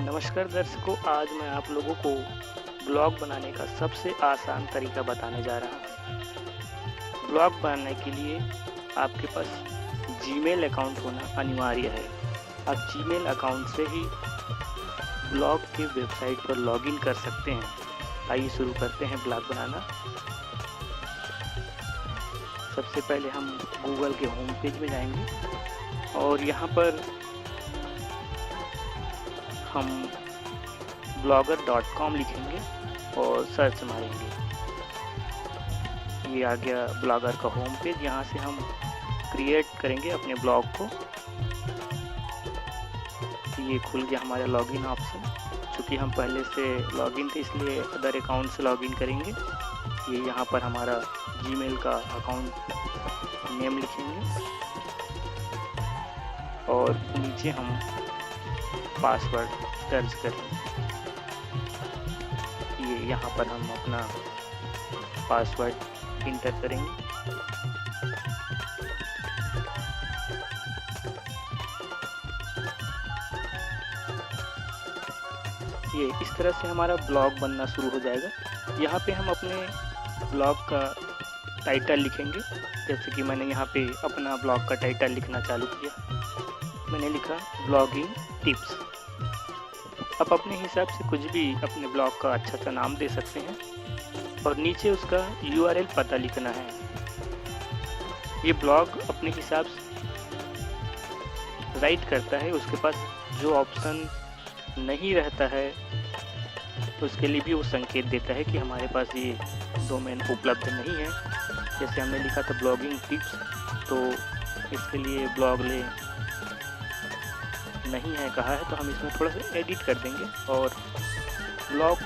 नमस्कार दर्शकों, आज मैं आप लोगों को ब्लॉग बनाने का सबसे आसान तरीका बताने जा रहा हूँ। ब्लॉग बनाने के लिए आपके पास जीमेल अकाउंट होना अनिवार्य है। आप जीमेल अकाउंट से ही ब्लॉग के वेबसाइट पर लॉगिन कर सकते हैं। आइए शुरू करते हैं ब्लॉग बनाना। सबसे पहले हम गूगल के होम पेज में जाएंगे और यहाँ पर हम blogger.com लिखेंगे और सर्च मारेंगे। ये आ गया ब्लॉगर का होम पेज। यहाँ से हम क्रिएट करेंगे अपने ब्लॉग को। ये खुल गया हमारा लॉगिन ऑप्शन। चूँकि हम पहले से लॉगिन थे इसलिए अदर अकाउंट से लॉगिन करेंगे। ये यहाँ पर हमारा जीमेल का अकाउंट नेम लिखेंगे और नीचे हम पासवर्ड दर्ज करेंगे। ये यहाँ पर हम अपना पासवर्ड इंटर करेंगे। ये इस तरह से हमारा ब्लॉग बनना शुरू हो जाएगा। यहाँ पे हम अपने ब्लॉग का टाइटल लिखेंगे। जैसे कि मैंने यहाँ पे अपना ब्लॉग का टाइटल लिखना चालू किया। मैंने लिखा ब्लॉगिंग टिप्स। आप अपने हिसाब से कुछ भी अपने ब्लॉग का अच्छा सा नाम दे सकते हैं और नीचे उसका URL पता लिखना है। ये ब्लॉग अपने हिसाब से राइट करता है। उसके पास जो ऑप्शन नहीं रहता है उसके लिए भी वो संकेत देता है कि हमारे पास ये डोमेन उपलब्ध नहीं है। जैसे हमने लिखा था ब्लॉगिंग टिप्स, तो इसके लिए ब्लॉग ले नहीं है कहा है, तो हम इसमें थोड़ा सा एडिट कर देंगे और ब्लॉग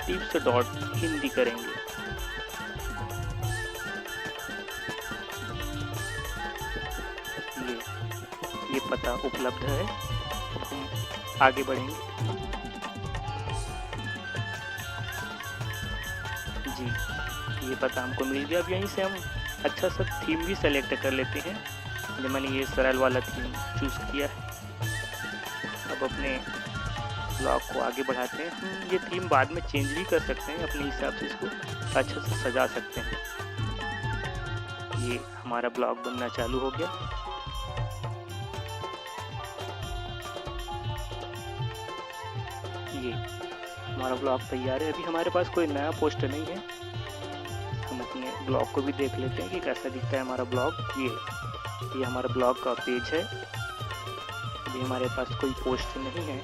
टिप्स डॉट हिंदी करेंगे। ये पता उपलब्ध है। अब हम आगे बढ़ेंगे। जी, ये पता हमको मिल गया। अब यहीं से हम अच्छा सा थीम भी सेलेक्ट कर लेते हैं। जो मैंने ये सरल वाला थीम चूज़ किया है। अब अपने ब्लॉग को आगे बढ़ाते हैं। हम ये थीम बाद में चेंज भी कर सकते हैं, अपने हिसाब से इसको अच्छा से सजा सकते हैं। ये हमारा ब्लॉग बनना चालू हो गया। ये हमारा ब्लॉग तैयार है। अभी हमारे पास कोई नया पोस्ट नहीं है। हम अपने ब्लॉग को भी देख लेते हैं कि कैसा दिखता है हमारा ब्लॉग। ये हमारा ब्लॉग का पेज है। अभी हमारे पास कोई पोस्ट नहीं है।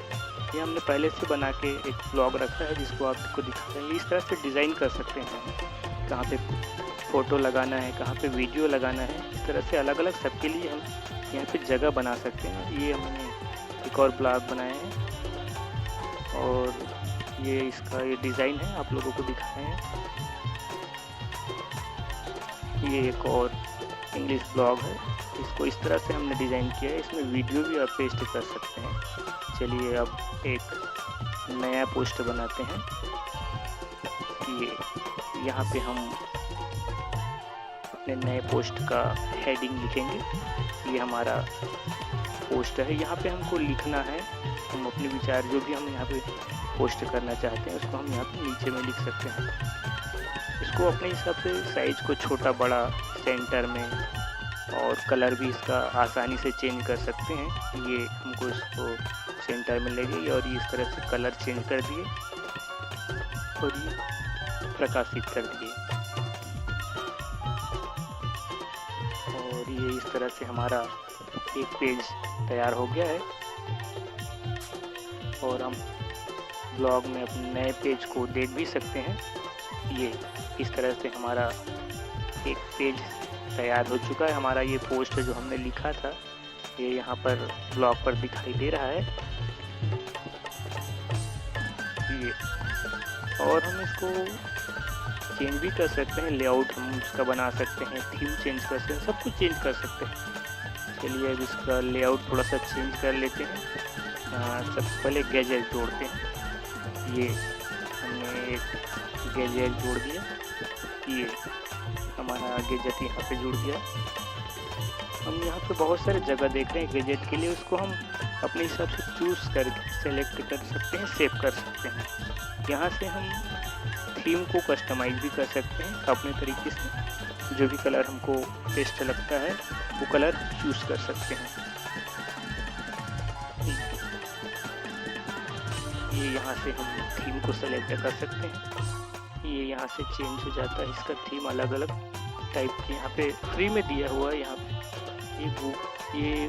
ये हमने पहले से बना के एक ब्लॉग रखा है जिसको आपको दिखाते हैं। इस तरह से डिज़ाइन कर सकते हैं, कहाँ पे फ़ोटो लगाना है, कहाँ पे वीडियो लगाना है। इस तरह से अलग अलग सबके लिए हम यहाँ पे जगह बना सकते हैं। ये हमने एक और ब्लॉग बनाया है और ये इसका ये डिज़ाइन है, आप लोगों को दिखाते हैं। ये एक और इंग्लिश ब्लॉग है। इसको इस तरह से हमने डिज़ाइन किया है। इसमें वीडियो भी आप पेस्ट कर सकते हैं। चलिए अब एक नया पोस्ट बनाते हैं। ये यहाँ पे हम अपने नए पोस्ट का हेडिंग लिखेंगे। ये हमारा पोस्ट है। यहाँ पे हमको लिखना है, हम अपने विचार जो भी हम यहाँ पे पोस्ट करना चाहते हैं उसको हम यहाँ पे नीचे में लिख सकते हैं। इसको अपने हिसाब से साइज को छोटा बड़ा सेंटर में और कलर भी इसका आसानी से चेंज कर सकते हैं। ये हमको इसको सेंटर में ले गई और ये इस तरह से कलर चेंज कर दिए और ये प्रकाशित कर दिए। और ये इस तरह से हमारा एक पेज तैयार हो गया है। और हम ब्लॉग में अपने नए पेज को देख भी सकते हैं। ये इस तरह से हमारा एक पेज तैयार हो चुका है। हमारा ये पोस्ट जो हमने लिखा था ये यहाँ पर ब्लॉग पर दिखाई दे रहा है। ये और हम इसको चेंज भी कर सकते हैं। लेआउट हम इसका बना सकते हैं, थीम चेंज कर सकते हैं, सब कुछ चेंज कर सकते हैं। चलिए अब इसका लेआउट थोड़ा सा चेंज कर लेते हैं। सबसे पहले गैजेट जोड़ते हैं। ये हमने एक गैजेट जोड़ दिया। ये हमारा गैजेट यहाँ पे जुड़ गया। हम यहाँ पे बहुत सारे जगह देख रहे हैं गैजेट के लिए। उसको हम अपने हिसाब से चूज़ करके सेलेक्ट कर सकते हैं, सेव कर सकते हैं। यहाँ से हम थीम को कस्टमाइज़ भी कर सकते हैं अपने तरीके से। जो भी कलर हमको बेस्ट लगता है वो कलर चूज़ कर सकते हैं। ये यहाँ से हम थीम को सेलेक्ट कर सकते हैं। ये यहाँ से चेंज हो जाता है, इसका थीम अलग अलग टाइप के यहाँ पे फ्री में दिया हुआ है। यहाँ पे ये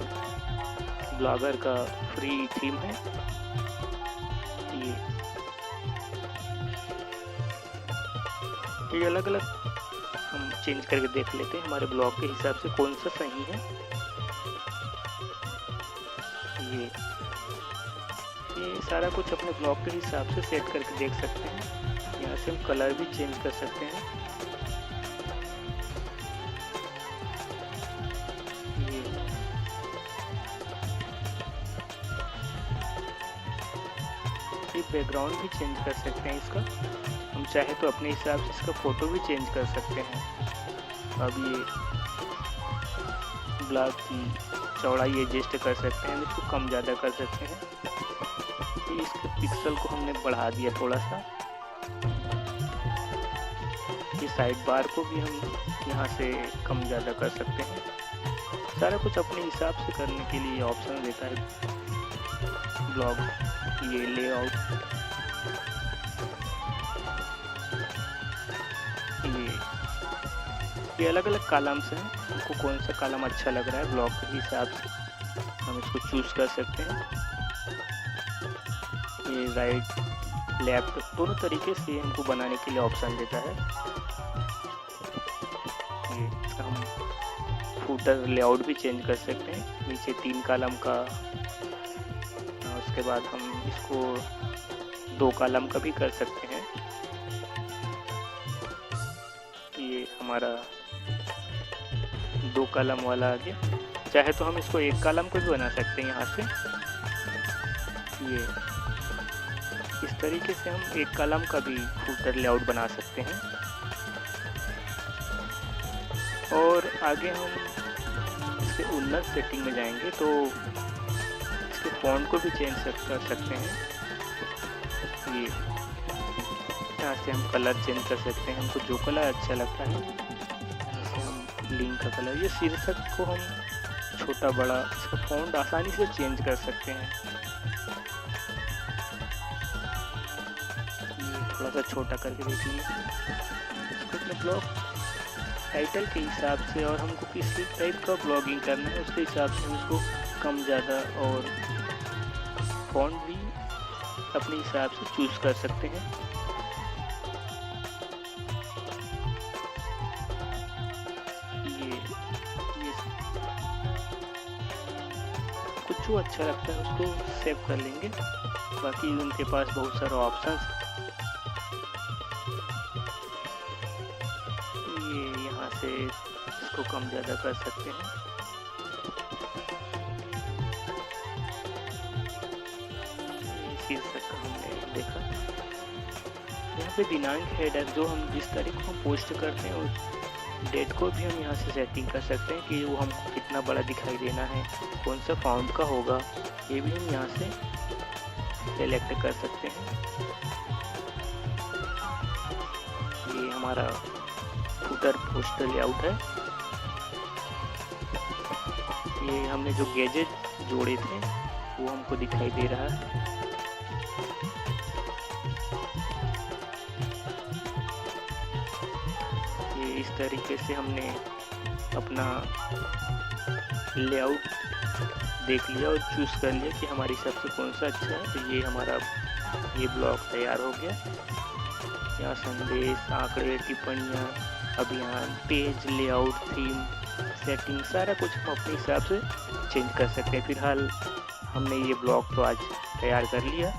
ब्लॉगर का फ्री थीम है। ये अलग अलग हम चेंज करके देख लेते हैं हमारे ब्लॉग के हिसाब से कौन सा सही है। ये सारा कुछ अपने ब्लॉग के हिसाब से सेट करके देख सकते हैं। यहाँ से हम कलर भी चेंज कर सकते हैं। ये बैकग्राउंड भी चेंज कर सकते हैं इसका। हम चाहे तो अपने हिसाब से इसका फ़ोटो भी चेंज कर सकते हैं। अब ये ब्लॉग की चौड़ाई एडजस्ट कर सकते हैं, इसको कम ज़्यादा कर सकते हैं। ये इसके पिक्सल को हमने बढ़ा दिया थोड़ा सा। ये साइड बार को भी हम यहाँ से कम ज़्यादा कर सकते हैं। सारा कुछ अपने हिसाब से करने के लिए ऑप्शन देता है ब्लॉग। ये लेआउट, ये अलग अलग कॉलम्स हैं। हमको कौन सा कॉलम अच्छा लग रहा है ब्लॉग के हिसाब से हम इसको चूज़ कर सकते हैं। ये राइट लेफ्ट दोनों तरीके से हमको बनाने के लिए ऑप्शन देता है। ये हम फूटर लेआउट भी चेंज कर सकते हैं, नीचे 3 कॉलम का। उसके बाद हम इसको 2 कॉलम का भी कर सकते हैं। ये हमारा 2 कॉलम वाला आ गया। चाहे तो हम इसको 1 कॉलम को भी बना सकते हैं यहाँ से। ये इस तरीके से हम 1 कॉलम का भी फूटर लेआउट बना सकते हैं। और आगे हम इसके उन्नत सेटिंग में जाएंगे तो इसके फॉन्ट को भी चेंज कर सकते हैं। ये यहाँ से हम कलर चेंज कर सकते हैं, हमको जो कलर अच्छा लगता है। जैसे हम लिंक का कलर, ये शीर्षक को हम छोटा बड़ा इसका फॉन्ट आसानी से चेंज कर सकते हैं। ये थोड़ा सा छोटा करके देखिए। इसको अपने ब्लॉग टाइटल के हिसाब से और हमको किस टाइप का ब्लॉगिंग करना है उसके हिसाब से हम इसको कम ज़्यादा और फॉन्ट भी अपने हिसाब से चूज़ कर सकते हैं। ये कुछ जो अच्छा लगता है उसको सेव कर लेंगे। बाकी उनके पास बहुत सारे ऑप्शंस। ये यहाँ से इसको कम ज़्यादा कर सकते हैं। शीर्षक का हमने देखा। यहाँ पे दिनांक हेडर, जो हम जिस तारीख को हम पोस्ट करते हैं उस डेट को भी हम यहाँ से सेटिंग कर सकते हैं कि वो हमको कितना बड़ा दिखाई देना है, कौन सा फॉन्ट का होगा, ये भी हम यहाँ से सेलेक्ट कर सकते हैं। ये हमारा फुटर पोस्ट लेआउट है। ये हमने जो गैजेट जोड़े थे वो हमको दिखाई दे रहा है। ये इस तरीके से हमने अपना लेआउट देख लिया और चूज़ कर लिया कि हमारी सबसे कौन सा अच्छा है। तो ये हमारा ये ब्लॉग तैयार हो गया। यहाँ संदेश, आंकड़े, टिप्पणियाँ, अभियान, पेज, लेआउट, थीम, सेटिंग, सारा कुछ हम अपने हिसाब से चेंज कर सकते हैं। फिलहाल हमने ये ब्लॉग तो आज तैयार कर लिया।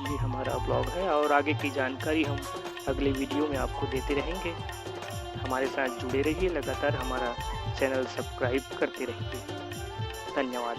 ये हमारा ब्लॉग है और आगे की जानकारी हम अगले वीडियो में आपको देते रहेंगे। हमारे साथ जुड़े रहिए, लगातार हमारा चैनल सब्सक्राइब करते रहिए। धन्यवाद।